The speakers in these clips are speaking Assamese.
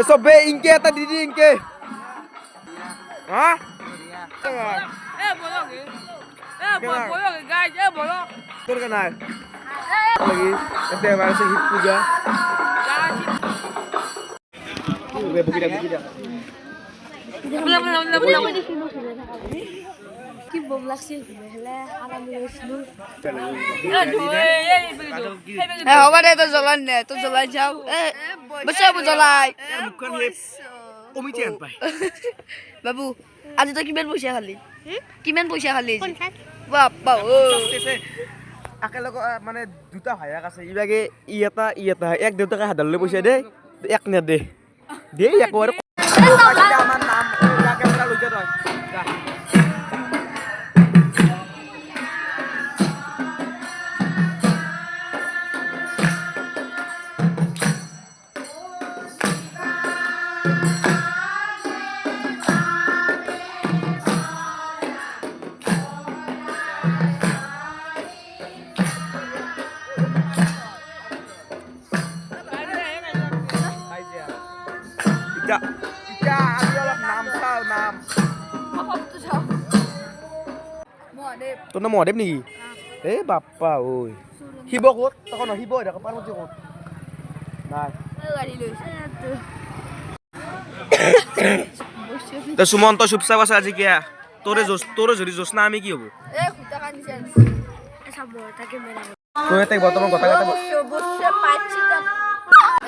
Sobe ingke tadi di ingke. Hah? Bolong guys, bolong. Tur kenal. Lagi nanti mana sih hip puja. Bukit. Belum. Ki bom laksil hele aram loslu. Hava deh tuh jalan jauh. Besar pun jalan. Bukan hip. Komitian pai. Babu, আজি তই কিমান পইচা খালি? কিমান পইচা খালি? বাপ্পা ও। আকেলক মানে দুটা ভাইয়াক আছে ইবাগে ই এটা এক দেউতাকে হাদাললৈ পইচা দে এক নে দে একবাৰ আমাৰ নাম ইয়াকে পৰা লৈ যা তই যা Ika আমি অলপ নাম চাও নাম তোৰ নাম মহাদেৱ নেকি এই বাপ্পা ঐ শিৱ ক'ত তখন শিৱ দেখা পাৰ্বতী ক'ত নাই তো সুমন্ত চুপচাপ আছে আজি কিয়া তোৰে যদি জোচনা আমি কি হ'ব তই তাই বৰ্তমান কথা বসে পাচ্ছি তা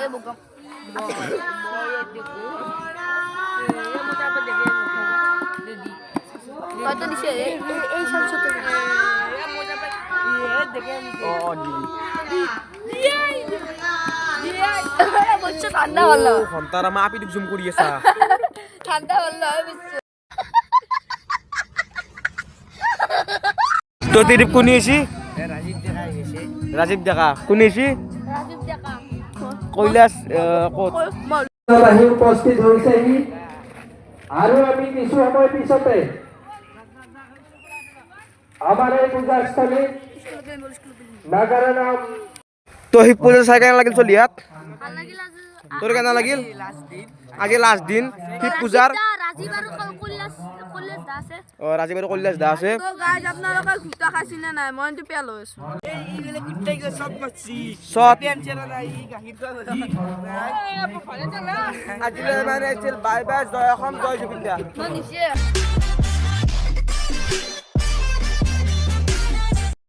এ বুকা কত দিছে এই সংসদ বসে ঠান্ডা হলো ঘন্টার মা আপি জুম কৰি আছা ঠান্ডা হলো তো তিৰিপ কোনি আছি ৰাজীব দেখা কোনি আছি কৈলাস ক'ত আহি উপস্থিত হৈছেহি আৰু আমি কিছু সময় পিছতে আমাৰ এই পূজাস্থলী নাগাৰা নাম তো হি পূজা চাই কেনে লাগিল চলি ইয়াত তোৰ কেনে লাগিল আজি লাষ্ট দিন হি পূজাৰ ৰাজীৱ আৰু কৈলাস দা আছে তো গাইজ আপোনালোকে ঘুটা খাইছিলে নাই মই তো পেল হৈছো আজিলৈ মানে বাই বাই জয় অসম জয় জুবিন দা মই নিছে